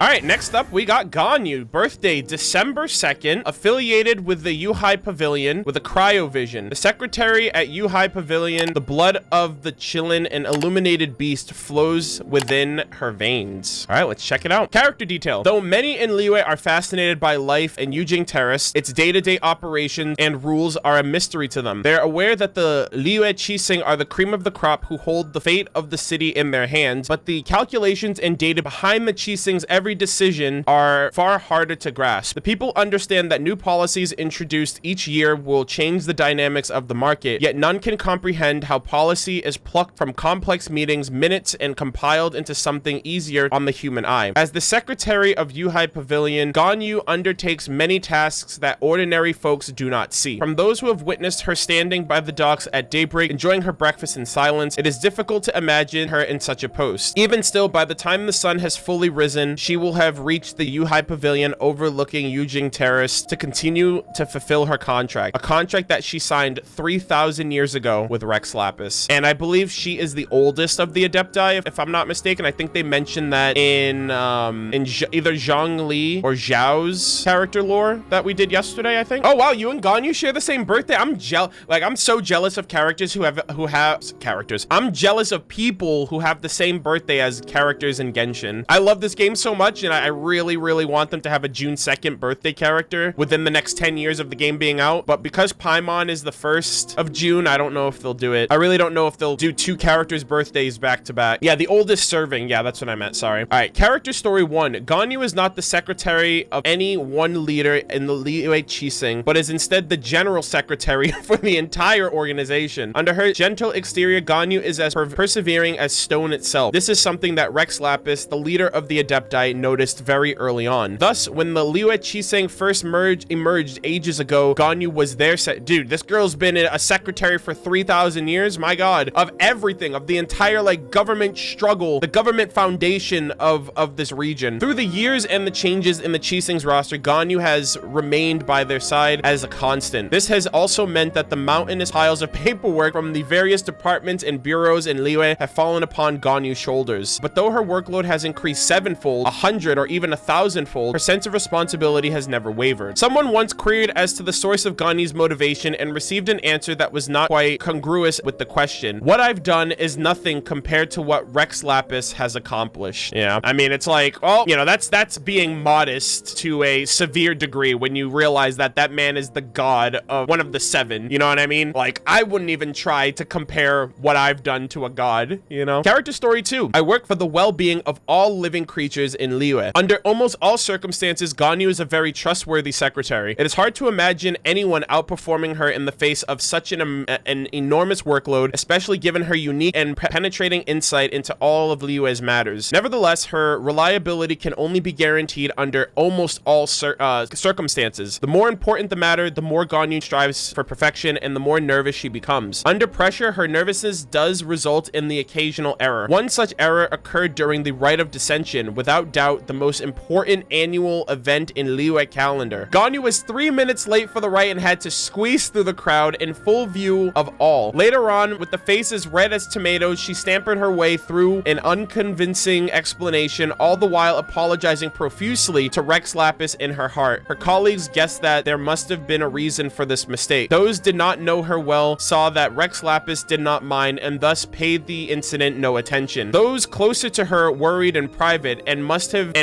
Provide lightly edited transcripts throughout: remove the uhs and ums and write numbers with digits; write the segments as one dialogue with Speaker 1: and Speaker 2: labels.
Speaker 1: All right, next up, we got Ganyu. Birthday, December 2nd, affiliated with the Yuhai Pavilion with a cryovision. The secretary at Yuhai Pavilion, the blood of the Chillin and illuminated beast flows within her veins. All right, let's check it out. Character detail. Though many in Liyue are fascinated by life in Yujing Terrace, its day-to-day operations and rules are a mystery to them. They're aware that the Liyue Qixing are the cream of the crop who hold the fate of the city in their hands, but the calculations and data behind the Qixing's every decision are far harder to grasp. The people understand that new policies introduced each year will change the dynamics of the market, yet none can comprehend how policy is plucked from complex meetings, minutes, and compiled into something easier on the human eye. As the secretary of Yuhai Pavilion, Ganyu undertakes many tasks that ordinary folks do not see. From those who have witnessed her standing by the docks at daybreak, enjoying her breakfast in silence, it is difficult to imagine her in such a post. Even still, by the time the sun has fully risen, she will have reached the Yuhai Pavilion overlooking Yujing Terrace to continue to fulfill her contract, a contract that she signed 3,000 years ago with Rex Lapis. And I believe she is the oldest of the Adepti, if I'm not mistaken. I think they mentioned that in either Zhang Li or Zhao's character lore that we did yesterday, I think. Oh wow, you and Ganyu share the same birthday. I'm so jealous of characters who have characters. I'm jealous of people who have the same birthday as characters in Genshin. I love this game so much, and I really want them to have a June 2nd birthday character within the next 10 years of the game being out. But because Paimon is the 1st of June, I don't know if they'll do it. I really don't know if they'll do two characters' birthdays back to back. Yeah, the oldest serving. Yeah, that's what I meant. Sorry. All right, character story 1. Ganyu is not the secretary of any one leader in the Liyue Qixing, but is instead the general secretary for the entire organization. Under her gentle exterior, Ganyu is as persevering as stone itself. This is something that Rex Lapis, the leader of the Adepti, noticed very early on. Thus, when the Liyue Qixing first emerged ages ago, Ganyu was their dude, this girl's been a secretary for 3,000 years. My god, of everything, of the entire like government struggle, the government foundation of this region. Through the years and the changes in the Qixing's roster, Ganyu has remained by their side as a constant. This has also meant that the mountainous piles of paperwork from the various departments and bureaus in Liyue have fallen upon Ganyu's shoulders. But though her workload has increased 7-fold, 100, or even 1,000-fold, her sense of responsibility has never wavered. Someone once queried as to the source of Ganyu's motivation and received an answer that was not quite congruous with the question. What I've done is nothing compared to what Rex Lapis has accomplished. Yeah, I mean, it's like, well, you know, that's being modest to a severe degree when you realize that that man is the god of one of the 7. You know what I mean? Like, I wouldn't even try to compare what I've done to a god, you know? Character story 2. I work for the well-being of all living creatures in Liyue. Under almost all circumstances, Ganyu is a very trustworthy secretary. It is hard to imagine anyone outperforming her in the face of such an enormous workload, especially given her unique and penetrating insight into all of Liyue's matters. Nevertheless, her reliability can only be guaranteed under almost all circumstances. The more important the matter, the more Ganyu strives for perfection and the more nervous she becomes. Under pressure, her nervousness does result in the occasional error. One such error occurred during the Rite of Dissension, without doubt the most important annual event in Liyue calendar. Ganyu was 3 minutes late for the rite and had to squeeze through the crowd in full view of all. Later on, with the faces red as tomatoes, she stammered her way through an unconvincing explanation, all the while apologizing profusely to Rex Lapis in her heart. Her colleagues guessed that there must have been a reason for this mistake. Those did not know her well saw that Rex Lapis did not mind and thus paid the incident no attention. Those closer to her worried in private and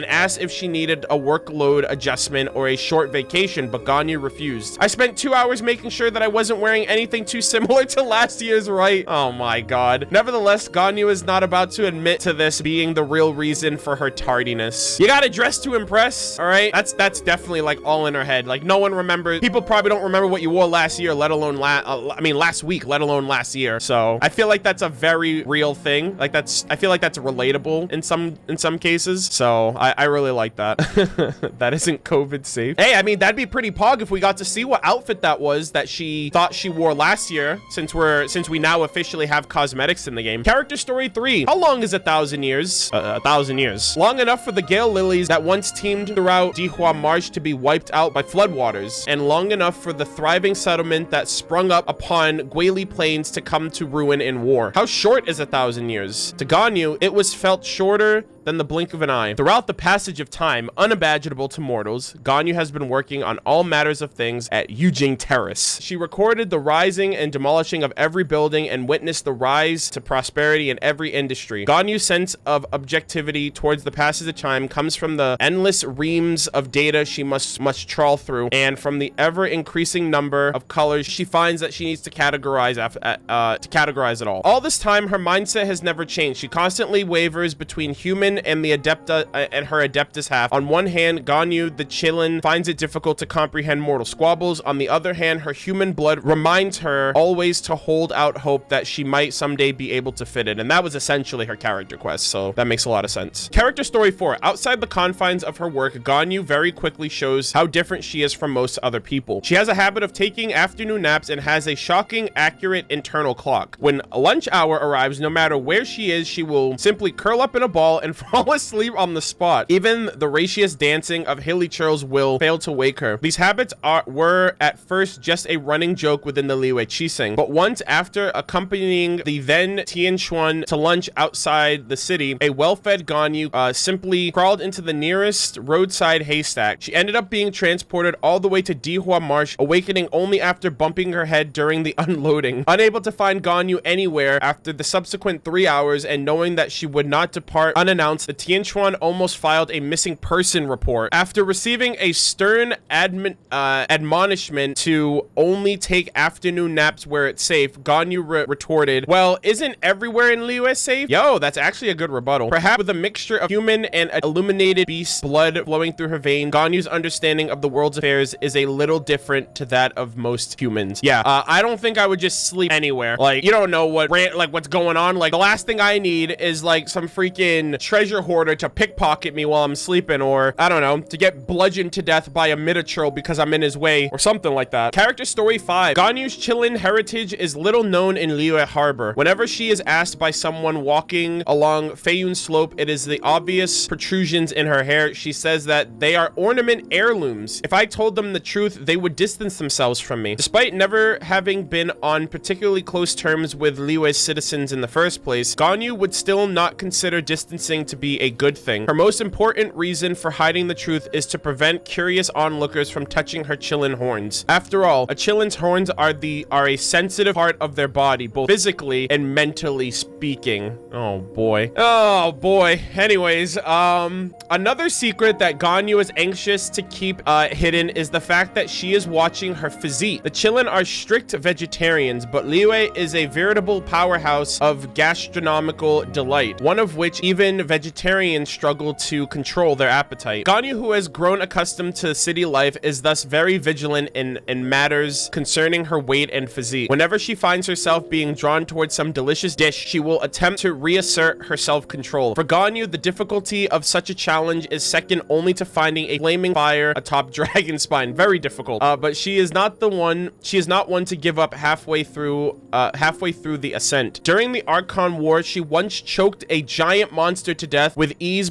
Speaker 1: asked if she needed a workload adjustment or a short vacation, but Ganyu refused. I spent 2 hours making sure that I wasn't wearing anything too similar to last year's rite. Oh my god. Nevertheless, Ganyu is not about to admit to this being the real reason for her tardiness. You gotta dress to impress, all right? That's definitely like all in her head. Like, no one remembers. People probably don't remember what you wore last year, let alone last week, let alone last year. So I feel like that's a very real thing. Like, I feel like that's relatable in some cases. So I really like that. That isn't COVID safe. Hey, I mean, that'd be pretty pog if we got to see what outfit that was that she thought she wore last year, since we now officially have cosmetics in the game. Character story 3. How long is 1,000 years? 1,000 years. Long enough for the gale lilies that once teemed throughout Dihua Marsh to be wiped out by floodwaters, and long enough for the thriving settlement that sprung up upon Guili Plains to come to ruin in war. How short is 1,000 years? To Ganyu, it was felt shorter than the blink of an eye. Throughout the passage of time, unimaginable to mortals, Ganyu has been working on all matters of things at Yujing Terrace. She recorded the rising and demolishing of every building and witnessed the rise to prosperity in every industry. Ganyu's sense of objectivity towards the passage of time comes from the endless reams of data she must trawl through, and from the ever-increasing number of colors she finds that she needs to categorize it all. All this time, her mindset has never changed. She constantly wavers between human and the Adepta and her Adeptus half. On one hand, Ganyu, the Chillin, finds it difficult to comprehend mortal squabbles. On the other hand, her human blood reminds her always to hold out hope that she might someday be able to fit in. And that was essentially her character quest, so that makes a lot of sense. Character story 4. Outside the confines of her work, Ganyu very quickly shows how different she is from most other people. She has a habit of taking afternoon naps and has a shocking, accurate internal clock. When lunch hour arrives, no matter where she is, she will simply curl up in a ball and fall asleep on the spot. Even the racious dancing of hilly churls will fail to wake her. These habits were at first just a running joke within the Liyue Qixing, but once after accompanying the then Tianquan to lunch outside the city, a well-fed Ganyu simply crawled into the nearest roadside haystack. She ended up being transported all the way to Dihua Marsh, awakening only after bumping her head during the unloading. Unable to find Ganyu anywhere after the subsequent 3 hours and knowing that she would not depart unannounced, the Tianquan almost filed a missing person report. After receiving a stern admonishment to only take afternoon naps where it's safe, Ganyu retorted, "Well, isn't everywhere in Liyue safe?" Yo, that's actually a good rebuttal. Perhaps with a mixture of human and illuminated beast blood flowing through her veins, Ganyu's understanding of the world's affairs is a little different to that of most humans. Yeah, I don't think I would just sleep anywhere. Like, you don't know what's going on. Like, the last thing I need is like some freaking treasure hoarder to pickpocket me while I'm sleeping, or I don't know, to get bludgeoned to death by a Minotaur because I'm in his way, or something like that. Character story 5. Ganyu's Chillin heritage is little known in Liyue Harbor. Whenever she is asked by someone walking along Feiyun Slope, it is the obvious protrusions in her hair. She says that they are ornament heirlooms. If I told them the truth, they would distance themselves from me. Despite never having been on particularly close terms with Liyue's citizens in the first place, Ganyu would still not consider distancing to be a good thing. Her most important reason for hiding the truth is to prevent curious onlookers from touching her Chillin horns. After all, a Chillin's horns are a sensitive part of their body, both physically and mentally speaking. Oh boy. Oh boy. Anyways, another secret that Ganyu is anxious to keep hidden is the fact that she is watching her physique. The Chillin are strict vegetarians, but Liyue is a veritable powerhouse of gastronomical delight, one of which even vegetarians struggle to control their appetite. Ganyu, who has grown accustomed to city life, is thus very vigilant in matters concerning her weight and physique. Whenever she finds herself being drawn towards some delicious dish, she will attempt to reassert her self-control. For Ganyu, the difficulty of such a challenge is second only to finding a flaming fire atop dragon spine. Very difficult. But she is not one to give up halfway through the ascent. During the Archon War, she once choked a giant monster to death with ease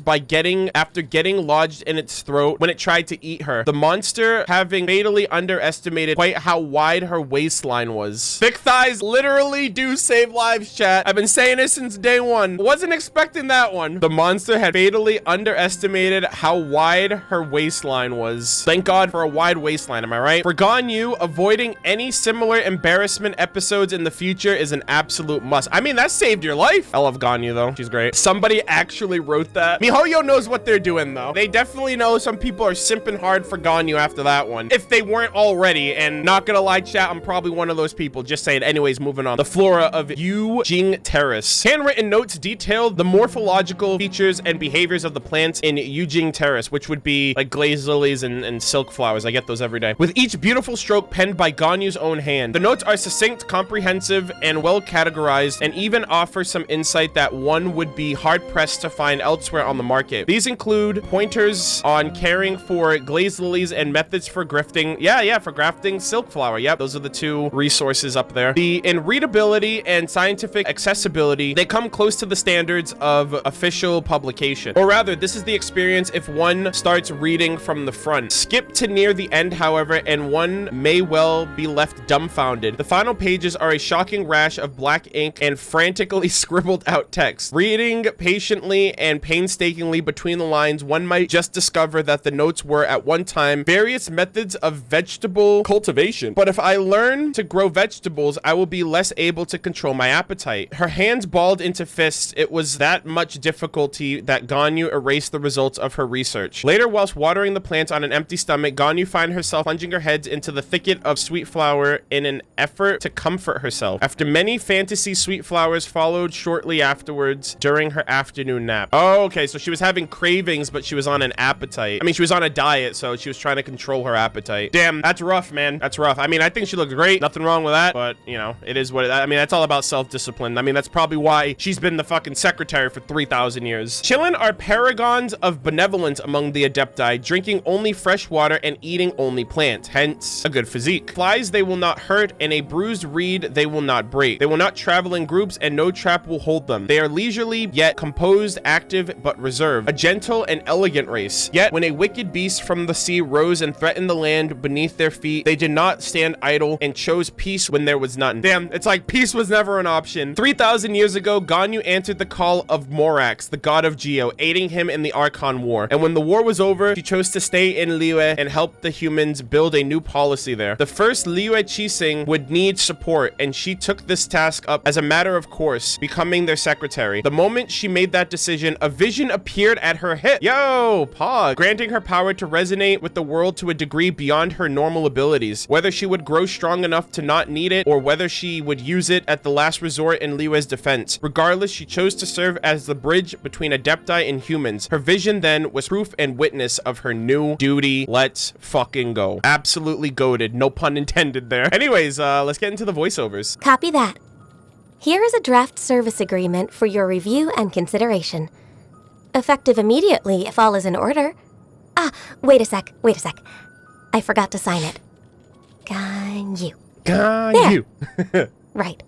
Speaker 1: after getting lodged in its throat when it tried to eat her. The monster having fatally underestimated quite how wide her waistline was. Thick thighs literally do save lives, chat. I've been saying this since day one. Wasn't expecting that one. The monster had fatally underestimated how wide her waistline was. Thank God for a wide waistline, am I right? For Ganyu, avoiding any similar embarrassment episodes in the future is an absolute must. I mean, that saved your life. I love Ganyu though. She's great. Somebody actually wrote that. MiHoYo knows what they're doing though. They definitely know some people are simping hard for Ganyu after that one, if they weren't already. And not gonna lie, chat, I'm probably one of those people. Just saying. Anyways, moving on. The flora of Yujing Terrace. Handwritten notes detail the morphological features and behaviors of the plants in Yujing Terrace, which would be like glazed lilies and silk flowers. I get those every day. With each beautiful stroke penned by Ganyu's own hand. The notes are succinct, comprehensive, and well categorized, and even offer some insight that one would be hard-pressed to find elsewhere on the market. These include pointers on caring for glazed lilies and methods for grafting. For grafting silk flower. Yep, those are the two resources up there. In readability and scientific accessibility, they come close to the standards of official publication. Or rather, this is the experience if one starts reading from the front. Skip to near the end, however, and one may well be left dumbfounded. The final pages are a shocking rash of black ink and frantically scribbled out text. Reading patiently carefully and painstakingly between the lines, one might just discover that the notes were at one time various methods of vegetable cultivation. But if I learn to grow vegetables, I will be less able to control my appetite. Her hands balled into fists. It was that much difficulty that Ganyu erased the results of her research. Later, whilst watering the plants on an empty stomach, Ganyu found herself plunging her head into the thicket of sweet flower in an effort to comfort herself. After many fantasy sweet flowers followed shortly afterwards during her afternoon nap. Oh, okay, so she was having cravings, but she was on an appetite. I mean, she was on a diet, so she was trying to control her appetite. Damn, that's rough, man. That's rough. I mean, I think she looked great. Nothing wrong with that, but, you know, it is what I mean, that's all about self-discipline. I mean, that's probably why she's been the fucking secretary for 3,000 years. Chillin are paragons of benevolence among the Adepti, drinking only fresh water and eating only plants, hence a good physique. Flies they will not hurt, and a bruised reed they will not break. They will not travel in groups, and no trap will hold them. They are leisurely, yet composed, active, but reserved. A gentle and elegant race. Yet, when a wicked beast from the sea rose and threatened the land beneath their feet, they did not stand idle and chose peace when there was none. Damn, it's like peace was never an option. 3,000 years ago, Ganyu answered the call of Morax, the god of Geo, aiding him in the Archon War. And when the war was over, she chose to stay in Liyue and help the humans build a new policy there. The first Liyue Qixing would need support, and she took this task up as a matter of course, becoming their secretary. The moment she made that decision, a vision appeared at her hip. Yo, Pog, granting her power to resonate with the world to a degree beyond her normal abilities. Whether she would grow strong enough to not need it, or whether she would use it at the last resort in Liyue's defense. Regardless, she chose to serve as the bridge between Adepti and humans. Her vision then was proof and witness of her new duty. Let's fucking go. Absolutely goated. No pun intended there. Anyways, let's get into the voiceovers.
Speaker 2: Copy that. Here is a draft service agreement for your review and consideration. Effective immediately if all is in order. Ah, wait a sec. I forgot to sign it. Ganyu.
Speaker 1: Ganyu.
Speaker 2: Right.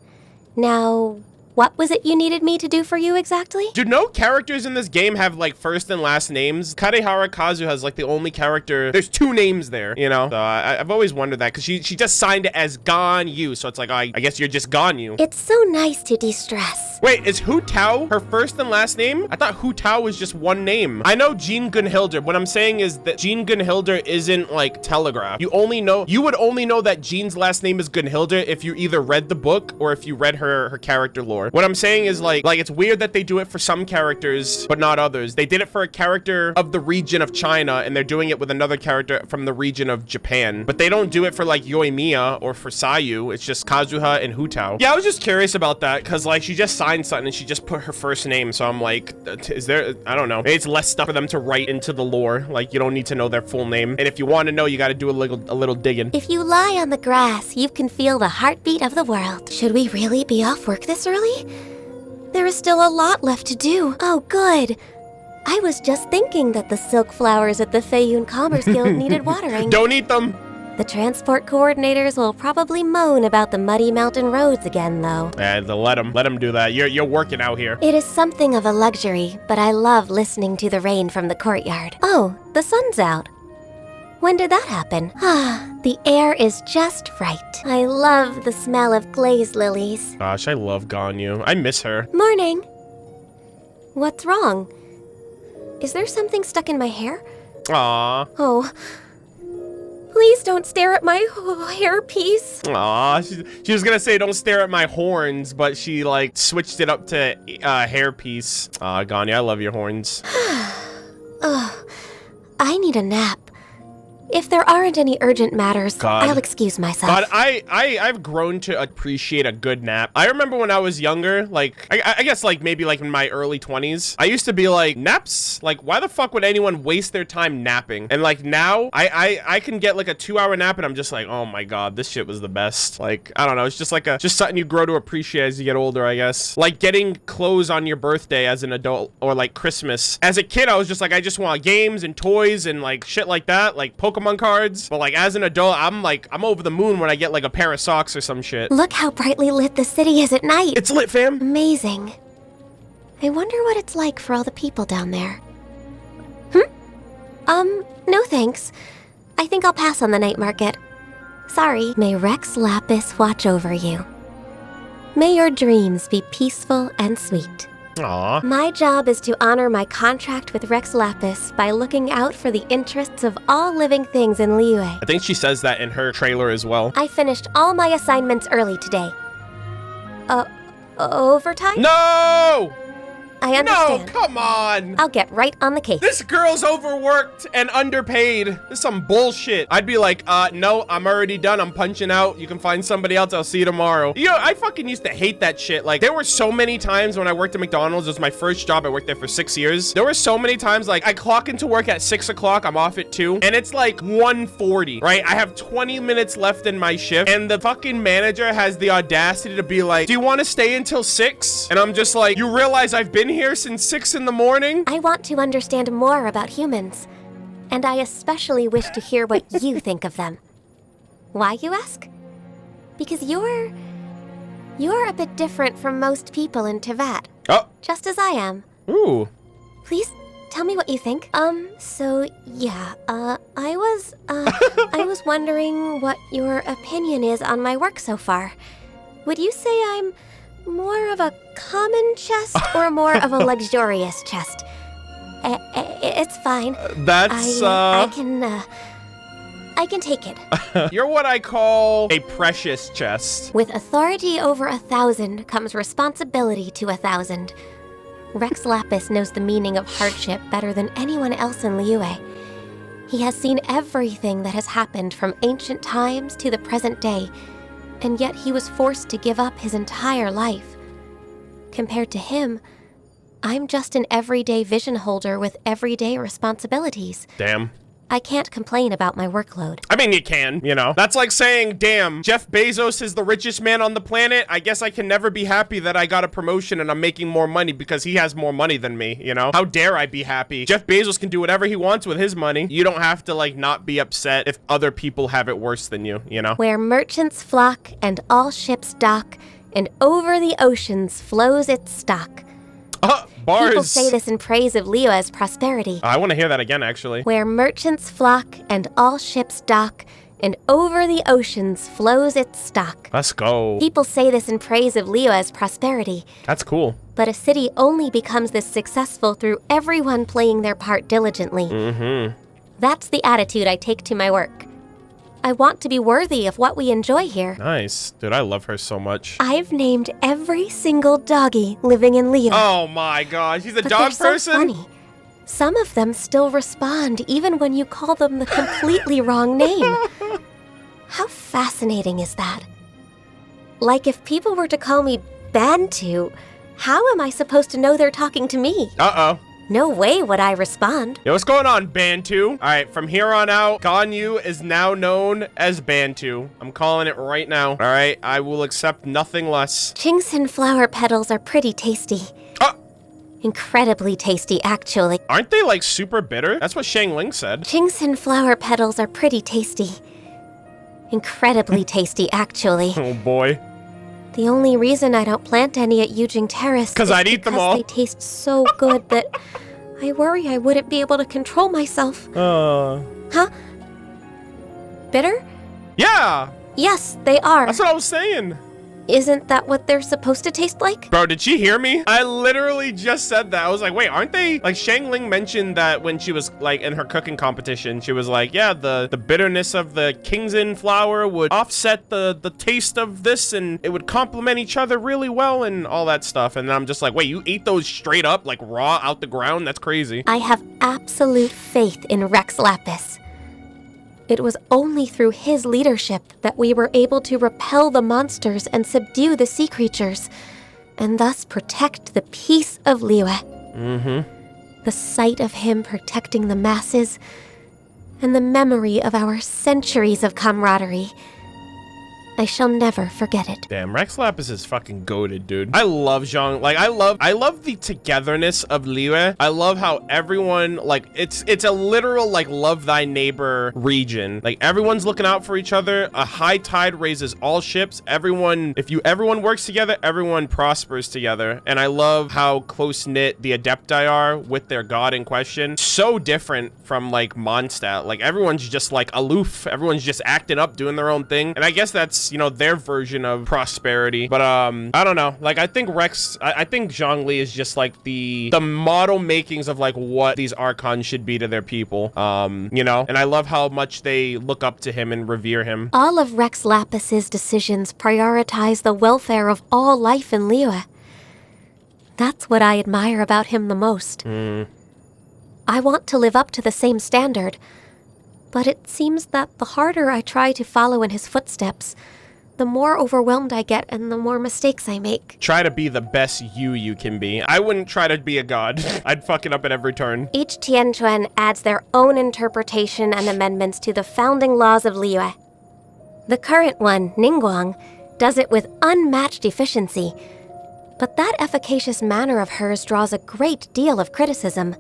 Speaker 2: Now, what was it you needed me to do for you exactly?
Speaker 1: Do no characters in this game have like first and last names? Karehara Kazu has like the only character. There's two names there, you know? So I've always wondered that because she just signed it as Ganyu. So it's like, I guess you're just Ganyu.
Speaker 2: It's so nice to de-stress.
Speaker 1: Wait, is Hu Tao her first and last name? I thought Hu Tao was just one name. I know Jean Gunhilder. What I'm saying is that Jean Gunhilder isn't like telegraphed. You would only know that Jean's last name is Gunhilder if you either read the book or if you read her character lore. What I'm saying is like it's weird that they do it for some characters, but not others. They did it for a character of the region of China, and they're doing it with another character from the region of Japan. But they don't do it for like Yoimiya or for Sayu. It's just Kazuha and Hu Tao. Yeah, I was just curious about that because like she just signed something and she just put her first name. So I'm like, is there, I don't know. Maybe it's less stuff for them to write into the lore. Like you don't need to know their full name. And if you want to know, you got to do a little digging.
Speaker 2: If you lie on the grass, you can feel the heartbeat of the world. Should we really be off work this early? There is still a lot left to do. Oh, good. I was just thinking that the silk flowers at the Feiyun Commerce Guild needed watering.
Speaker 1: Don't eat them.
Speaker 2: The transport coordinators will probably moan about the muddy mountain roads again, though.
Speaker 1: Let them do that. You're working out here.
Speaker 2: It is something of a luxury, but I love listening to the rain from the courtyard. Oh, the sun's out. When did that happen? Ah, the air is just right. I love the smell of glazed lilies.
Speaker 1: Gosh, I love Ganyu. I miss her.
Speaker 2: Morning. What's wrong? Is there something stuck in my hair?
Speaker 1: Aw.
Speaker 2: Oh. Please don't stare at my hairpiece.
Speaker 1: Aw, she was gonna say don't stare at my horns, but she like switched it up to hairpiece. Aw, Ganyu, I love your horns.
Speaker 2: Ugh, I need a nap. If there aren't any urgent matters, I'll excuse myself.
Speaker 1: God, I've grown to appreciate a good nap. I remember when I was younger, like, I guess like maybe like in my early 20s, I used to be like, naps? Like, why the fuck would anyone waste their time napping? And like now, I can get like a 2-hour nap and I'm just like, oh my God, this shit was the best. Like, I don't know, it's just like just something you grow to appreciate as you get older, I guess. Like getting clothes on your birthday as an adult or like Christmas. As a kid, I was just like, I just want games and toys and like shit like that, like Pokemon cards. But like as an adult, I'm over the moon when I get like a pair of socks or some shit.
Speaker 2: Look how brightly lit the city is at night.
Speaker 1: It's lit, fam.
Speaker 2: Amazing. I wonder what it's like for all the people down there. No thanks. I think I'll pass on the night market. Sorry. May Rex Lapis watch over you. May your dreams be peaceful and sweet.
Speaker 1: Aw.
Speaker 2: My job is to honor my contract with Rex Lapis by looking out for the interests of all living things in Liyue.
Speaker 1: I think she says that in her trailer as well.
Speaker 2: I finished all my assignments early today. Overtime?
Speaker 1: No!
Speaker 2: I understand.
Speaker 1: No, come on.
Speaker 2: I'll get right on the case.
Speaker 1: This girl's overworked and underpaid. This is some bullshit. I'd be like, no, I'm already done. I'm punching out. You can find somebody else. I'll see you tomorrow. You know, I fucking used to hate that shit. Like, there were so many times when I worked at McDonald's. It was my first job. I worked there for 6 years. There were so many times, like, I clock into work at 6 o'clock. I'm off at 2. And it's like 1:40, right? I have 20 minutes left in my shift. And the fucking manager has the audacity to be like, do you want to stay until 6? And I'm just like, you realize I've been here since 6 in the morning?
Speaker 2: I want to understand more about humans, and I especially wish to hear what you think of them. Why, you ask? Because you're a bit different from most people in Teyvat.
Speaker 1: Oh.
Speaker 2: Just as I am.
Speaker 1: Ooh.
Speaker 2: Please tell me what you think. So yeah, I was wondering what your opinion is on my work so far. Would you say I'm more of a common chest or more of a luxurious chest? It's fine.
Speaker 1: That's,
Speaker 2: I can take it.
Speaker 1: You're what I call a precious chest.
Speaker 2: With authority over 1,000 comes responsibility to 1,000. Rex Lapis knows the meaning of hardship better than anyone else in Liyue. He has seen everything that has happened from ancient times to the present day, and yet he was forced to give up his entire life. Compared to him, I'm just an everyday vision holder with everyday responsibilities.
Speaker 1: Damn.
Speaker 2: I can't complain about my workload.
Speaker 1: I mean, you can, you know. That's like saying, damn, Jeff Bezos is the richest man on the planet. I guess I can never be happy that I got a promotion and I'm making more money because he has more money than me, you know? How dare I be happy? Jeff Bezos can do whatever he wants with his money. You don't have to, like, not be upset if other people have it worse than you, you know?
Speaker 2: Where merchants flock and all ships dock, and over the oceans flows its stock.
Speaker 1: Bars.
Speaker 2: People say this in praise of Liyue's prosperity.
Speaker 1: I want to hear that again, actually.
Speaker 2: Where merchants flock and all ships dock, and over the oceans flows its stock.
Speaker 1: Let's go.
Speaker 2: People say this in praise of Liyue's prosperity.
Speaker 1: That's cool.
Speaker 2: But a city only becomes this successful through everyone playing their part diligently.
Speaker 1: Mm-hmm.
Speaker 2: That's the attitude I take to my work. I want to be worthy of what we enjoy here.
Speaker 1: Nice. Dude, I love her so much.
Speaker 2: I've named every single doggy living in Liyue.
Speaker 1: Oh my god, she's a
Speaker 2: But
Speaker 1: dog
Speaker 2: they're
Speaker 1: person?
Speaker 2: so funny. Some of them still respond even when you call them the completely wrong name. How fascinating is that? Like if people were to call me Bantu, how am I supposed to know they're talking to me?
Speaker 1: Uh-oh.
Speaker 2: No way would I respond.
Speaker 1: Yo, what's going on, Bantu? All right, from here on out, Ganyu is now known as Bantu. I'm calling it right now. All right, I will accept nothing less.
Speaker 2: Chingsin flower petals are pretty tasty. Incredibly tasty, actually.
Speaker 1: Aren't they, like, super bitter? That's what Shang Ling said.
Speaker 2: Chingsin flower petals are pretty tasty. Incredibly tasty, actually.
Speaker 1: Oh, boy.
Speaker 2: The only reason I don't plant any at Yujing Terrace is
Speaker 1: I'd eat them all.
Speaker 2: because they taste so good that I worry I wouldn't be able to control myself. Huh? Bitter?
Speaker 1: Yeah!
Speaker 2: Yes, they are.
Speaker 1: That's what I was saying.
Speaker 2: Isn't that what they're supposed to taste like?
Speaker 1: Bro, did she hear me? I literally just said that. I was like, wait, aren't they? Like, Shang Ling mentioned that when she was, like, in her cooking competition. She was like, yeah, the bitterness of the Kingsin flower would offset the taste of this, and it would complement each other really well, and all that stuff. And then I'm just like, wait, you eat those straight up, like, raw out the ground? That's crazy.
Speaker 2: I have absolute faith in Rex Lapis. It was only through his leadership that we were able to repel the monsters and subdue the sea creatures, and thus protect the peace of Liyue.
Speaker 1: Mm-hmm.
Speaker 2: The sight of him protecting the masses, and the memory of our centuries of camaraderie. I shall never forget it.
Speaker 1: Damn, Rex Lapis is fucking goated, dude. I love Zhang. Like, I love the togetherness of Liyue. I love how everyone, like, it's a literal, like, love thy neighbor region. Like, everyone's looking out for each other. A high tide raises all ships. Everyone works together, everyone prospers together. And I love how close-knit the Adepti are with their god in question. So different from, like, Mondstadt. Like, everyone's just, like, aloof. Everyone's just acting up, doing their own thing. And I guess that's that's, you know, their version of prosperity. But I don't know. Like, I think I think Zhongli is just like the model makings of like what these archons should be to their people. You know, and I love how much they look up to him and revere him.
Speaker 2: All of Rex Lapis's decisions prioritize the welfare of all life in Liyue. That's what I admire about him the most. I want to live up to the same standard, but it seems that the harder I try to follow in his footsteps, the more overwhelmed I get and the more mistakes I make.
Speaker 1: Try to be the best you can be. I wouldn't try to be a god. I'd fuck it up at every turn.
Speaker 2: Each Tianquan adds their own interpretation and amendments to the founding laws of Liyue. The current one, Ningguang, does it with unmatched efficiency, but that efficacious manner of hers draws a great deal of criticism.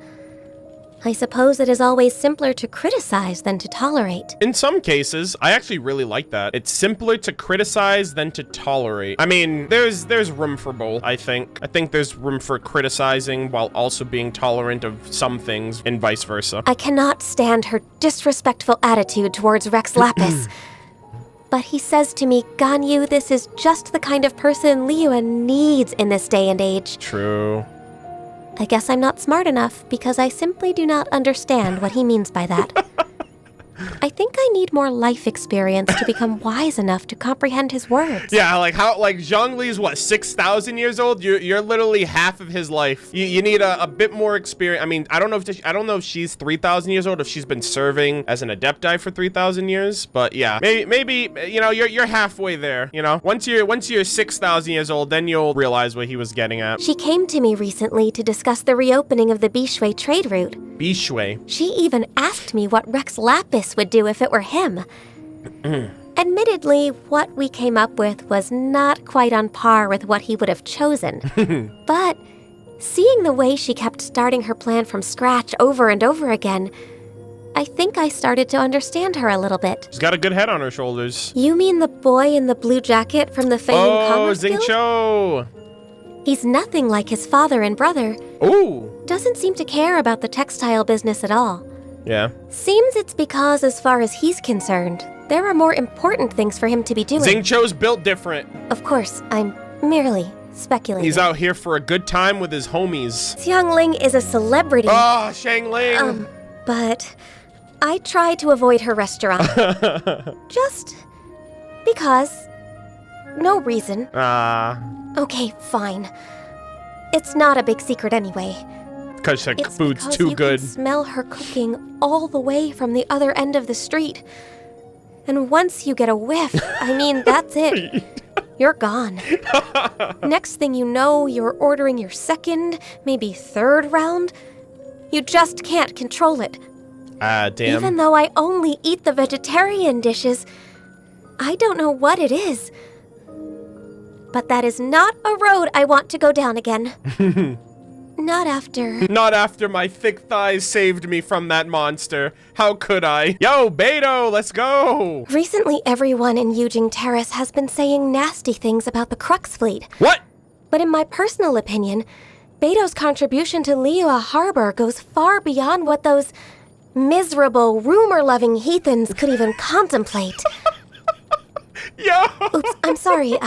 Speaker 2: I suppose it is always simpler to criticize than to tolerate.
Speaker 1: In some cases, I actually really like that. It's simpler to criticize than to tolerate. I mean, there's room for both, I think. I think there's room for criticizing while also being tolerant of some things and vice versa.
Speaker 2: I cannot stand her disrespectful attitude towards Rex Lapis. But he says to me, Ganyu, this is just the kind of person Liyue needs in this day and age.
Speaker 1: True.
Speaker 2: I guess I'm not smart enough because I simply do not understand what he means by that. I think I need more life experience to become wise enough to comprehend his words.
Speaker 1: Yeah, like Zhongli is what, 6,000 years old? You're literally half of his life. You need a bit more experience. I mean, I don't know if she's 3,000 years old, if she's been serving as an adepti for 3,000 years, but yeah, maybe you know, you're halfway there, you know? Once you're 6,000 years old, then you'll realize what he was getting at.
Speaker 2: She came to me recently to discuss the reopening of the Bishui trade route.
Speaker 1: Bishui.
Speaker 2: She even asked me what Rex Lapis would do if it were him. Admittedly, what we came up with was not quite on par with what he would have chosen. But seeing the way she kept starting her plan from scratch over and over again, I think I started to understand her a little bit.
Speaker 1: She's got a good head on her shoulders.
Speaker 2: You mean the boy in the blue jacket from the Feiyun Commerce Guild?
Speaker 1: Xingqiu!
Speaker 2: He's nothing like his father and brother.
Speaker 1: Ooh!
Speaker 2: Doesn't seem to care about the textile business at all.
Speaker 1: Yeah.
Speaker 2: Seems it's because, as far as he's concerned, there are more important things for him to be doing.
Speaker 1: Xingqiu's built different.
Speaker 2: Of course, I'm merely speculating.
Speaker 1: He's out here for a good time with his homies.
Speaker 2: Xiangling is a celebrity.
Speaker 1: Oh, Shangling!
Speaker 2: But I try to avoid her restaurant. Just because. No reason. Okay, fine. It's not a big secret anyway.
Speaker 1: Because her
Speaker 2: It's
Speaker 1: food's
Speaker 2: because
Speaker 1: too
Speaker 2: you
Speaker 1: good.
Speaker 2: can smell her cooking all the way from the other end of the street. And once you get a whiff, I mean, that's it. You're gone. Next thing you know, you're ordering your second, maybe third round. You just can't control it.
Speaker 1: Damn.
Speaker 2: Even though I only eat the vegetarian dishes, I don't know what it is. But that is not a road I want to go down again. Not after
Speaker 1: my thick thighs saved me from that monster. How could I? Yo, Beto, let's go!
Speaker 2: Recently, everyone in Yujing Terrace has been saying nasty things about the Crux fleet.
Speaker 1: What?
Speaker 2: But in my personal opinion, Beto's contribution to Liyue Harbor goes far beyond what those miserable, rumor-loving heathens could even contemplate.
Speaker 1: Yo!
Speaker 2: Oops, I'm sorry,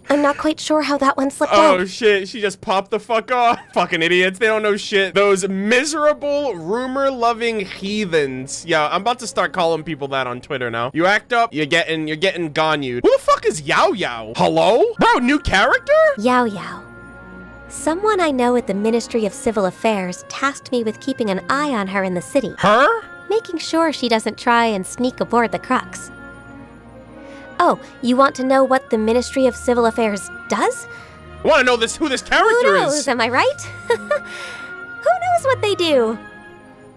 Speaker 2: I'm not quite sure how that one slipped out.
Speaker 1: Oh shit, she just popped the fuck off. Fucking idiots, they don't know shit. Those miserable, rumor-loving heathens. Yeah, I'm about to start calling people that on Twitter now. You act up, you're getting Ganyu. Who the fuck is Yao Yao? Hello? Bro, new character?
Speaker 2: Yao Yao. Someone I know at the Ministry of Civil Affairs tasked me with keeping an eye on her in the city.
Speaker 1: Her?
Speaker 2: Making sure she doesn't try and sneak aboard the Crux. Oh, you want to know what the Ministry of Civil Affairs does?
Speaker 1: I want to know who this character
Speaker 2: Who knows,
Speaker 1: is.
Speaker 2: am I right? Who knows what they do?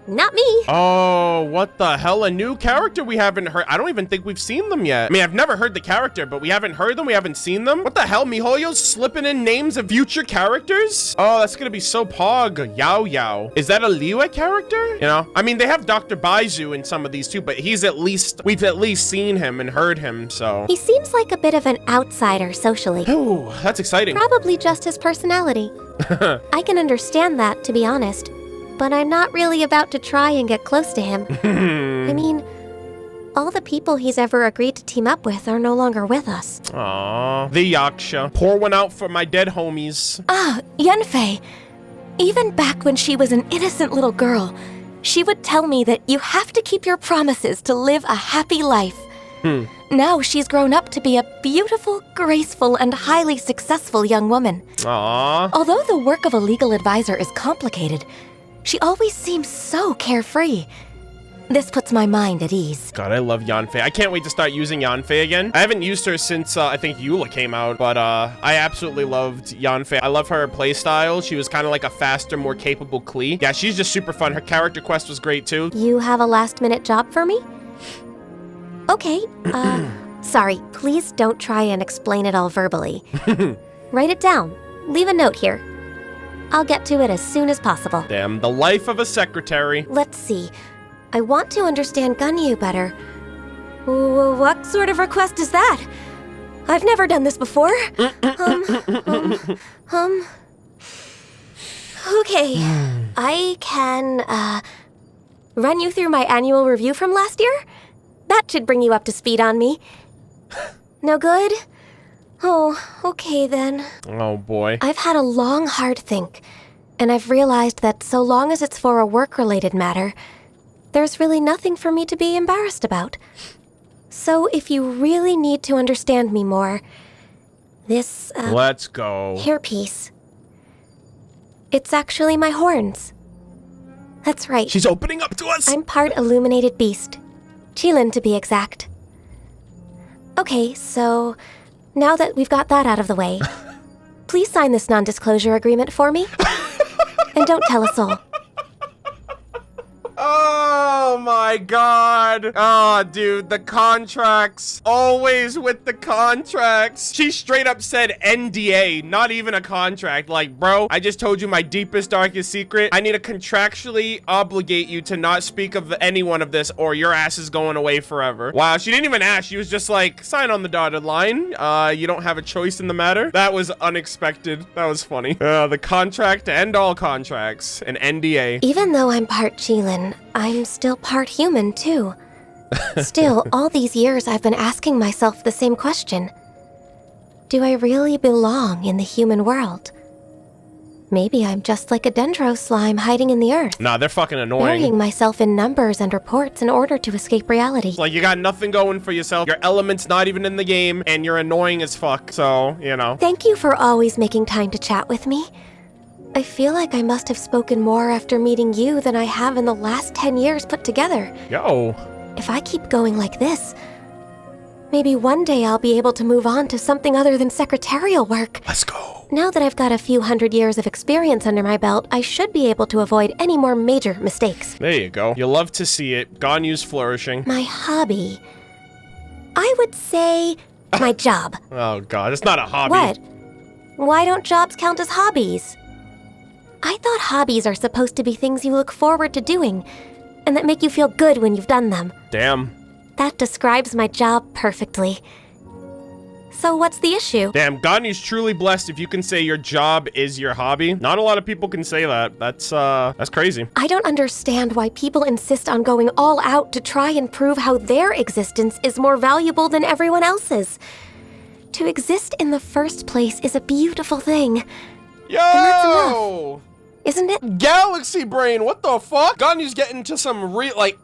Speaker 2: Not me.
Speaker 1: Oh, what the hell? A new character we haven't heard. I don't even think we've seen them yet. I mean, I've never heard the character, but we haven't heard them. We haven't seen them. What the hell? MiHoYo's slipping in names of future characters? Oh, that's gonna be so pog. Yao Yao. Is that a Liyue character? You know? I mean, they have Dr. Baizu in some of these too, but we've at least seen him and heard him, so.
Speaker 2: He seems like a bit of an outsider socially.
Speaker 1: Ooh, that's exciting.
Speaker 2: Probably just his personality. I can understand that, to be honest. But I'm not really about to try and get close to him. I mean, all the people he's ever agreed to team up with are no longer with us.
Speaker 1: Aww. The Yaksha. Pour one out for my dead homies.
Speaker 2: Ah, Yenfei. Even back when she was an innocent little girl, she would tell me that you have to keep your promises to live a happy life. Now she's grown up to be a beautiful, graceful, and highly successful young woman.
Speaker 1: Aww.
Speaker 2: Although the work of a legal advisor is complicated, she always seems so carefree. This puts my mind at ease.
Speaker 1: God, I love Yanfei. I can't wait to start using Yanfei again. I haven't used her since, I think Eula came out, but I absolutely loved Yanfei. I love her playstyle. She was kind of like a faster, more capable Klee. Yeah, she's just super fun. Her character quest was great, too.
Speaker 2: You have a last-minute job for me? Okay, sorry, please don't try and explain it all verbally. Write it down. Leave a note here. I'll get to it as soon as possible.
Speaker 1: Damn, the life of a secretary.
Speaker 2: Let's see. I want to understand Ganyu better. What sort of request is that? I've never done this before. Okay, I can, run you through my annual review from last year? That should bring you up to speed on me. No good? Oh, okay then.
Speaker 1: Oh boy.
Speaker 2: I've had a long, hard think, and I've realized that so long as it's for a work-related matter, there's really nothing for me to be embarrassed about. So if you really need to understand me more, this,
Speaker 1: let's go.
Speaker 2: hairpiece. It's actually my horns. That's right.
Speaker 1: She's opening up to us.
Speaker 2: I'm part illuminated beast. Qilin, to be exact. Okay, so now that we've got that out of the way, please sign this non-disclosure agreement for me. And don't tell us all.
Speaker 1: Oh my god. Oh, dude, the contracts. Always with the contracts. She straight up said NDA, not even a contract. Like, bro, I just told you my deepest, darkest secret. I need to contractually obligate you to not speak of any one of this or your ass is going away forever. Wow, she didn't even ask. She was just like, sign on the dotted line. You don't have a choice in the matter. That was unexpected. That was funny. The contract to end all contracts. An NDA.
Speaker 2: Even though I'm part Qilin, I'm still part human, too. Still, all these years I've been asking myself the same question. Do I really belong in the human world? Maybe I'm just like a dendro slime hiding in the earth.
Speaker 1: Nah, they're fucking annoying.
Speaker 2: Burying myself in numbers and reports in order to escape reality.
Speaker 1: Like, you got nothing going for yourself. Your element's not even in the game, and you're annoying as fuck, so, you know.
Speaker 2: Thank you for always making time to chat with me. I feel like I must have spoken more after meeting you than I have in the last 10 years put together.
Speaker 1: Yo.
Speaker 2: If I keep going like this, maybe one day I'll be able to move on to something other than secretarial work.
Speaker 1: Let's go.
Speaker 2: Now that I've got a few hundred years of experience under my belt, I should be able to avoid any more major mistakes.
Speaker 1: There you go. You love to see it. Ganyu's flourishing.
Speaker 2: My hobby. I would say my job.
Speaker 1: Oh god, it's not a hobby.
Speaker 2: What? Why don't jobs count as hobbies? I thought hobbies are supposed to be things you look forward to doing, and that make you feel good when you've done them.
Speaker 1: Damn.
Speaker 2: That describes my job perfectly. So what's the issue?
Speaker 1: Damn, Ganyu's truly blessed if you can say your job is your hobby. Not a lot of people can say that. That's crazy.
Speaker 2: I don't understand why people insist on going all out to try and prove how their existence is more valuable than everyone else's. To exist in the first place is a beautiful thing.
Speaker 1: Yo!
Speaker 2: And that's enough. Isn't it?
Speaker 1: Galaxy brain, what the fuck? Ganyu's getting to some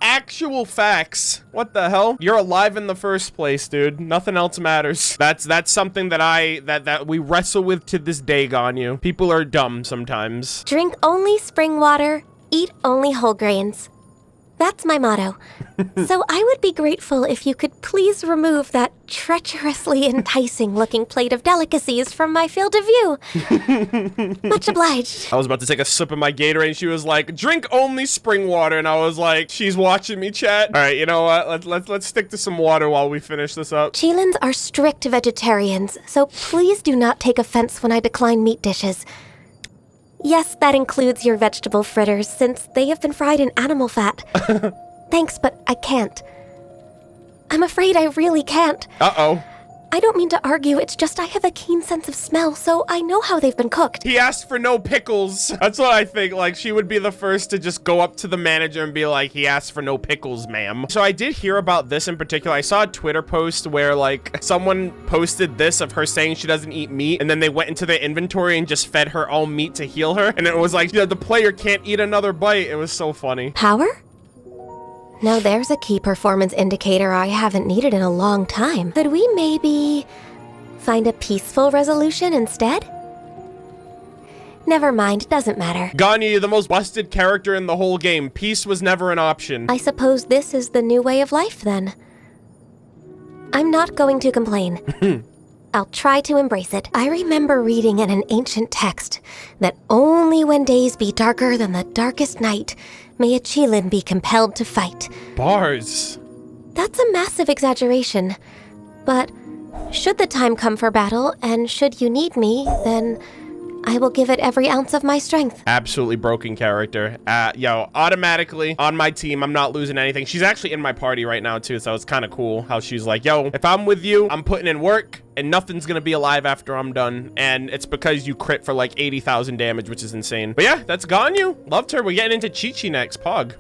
Speaker 1: actual facts. What the hell? You're alive in the first place, dude. Nothing else matters. That's something that we wrestle with to this day, Ganyu. People are dumb sometimes.
Speaker 2: Drink only spring water, eat only whole grains. That's my motto. So I would be grateful if you could please remove that treacherously enticing-looking plate of delicacies from my field of view. Much obliged.
Speaker 1: I was about to take a sip of my Gatorade, and she was like, drink only spring water, and I was like, she's watching me, chat. All right, you know what? Let's stick to some water while we finish this up.
Speaker 2: Qilins are strict vegetarians, so please do not take offense when I decline meat dishes. Yes, that includes your vegetable fritters, since they have been fried in animal fat. Thanks, but I can't. I'm afraid I really can't.
Speaker 1: Uh-oh.
Speaker 2: I don't mean to argue, it's just I have a keen sense of smell, so I know how they've been cooked.
Speaker 1: He asked for no pickles. That's what I think. Like, she would be the first to just go up to the manager and be like, he asked for no pickles, ma'am. So I did hear about this in particular. I saw a Twitter post where, like, someone posted this of her saying she doesn't eat meat, and then they went into their inventory and just fed her all meat to heal her. And it was like, yeah, the player can't eat another bite. It was so funny.
Speaker 2: Power? Now there's a key performance indicator I haven't needed in a long time. Could we maybe find a peaceful resolution instead? Never mind, doesn't matter.
Speaker 1: Ganya, you're the most busted character in the whole game. Peace was never an option.
Speaker 2: I suppose this is the new way of life then. I'm not going to complain. I'll try to embrace it. I remember reading in an ancient text that only when days be darker than the darkest night may a Qilin be compelled to fight.
Speaker 1: Bars.
Speaker 2: That's a massive exaggeration, but should the time come for battle, and should you need me, then I will give it every ounce of my strength.
Speaker 1: Absolutely broken character. Yo, automatically on my team, I'm not losing anything. She's actually in my party right now too, so it's kind of cool how she's like, yo, if I'm with you, I'm putting in work, and nothing's gonna be alive after I'm done. And it's because you crit for like 80,000 damage, which is insane. But yeah, that's Ganyu. Loved her. We're getting into Chi-Chi next. Pog.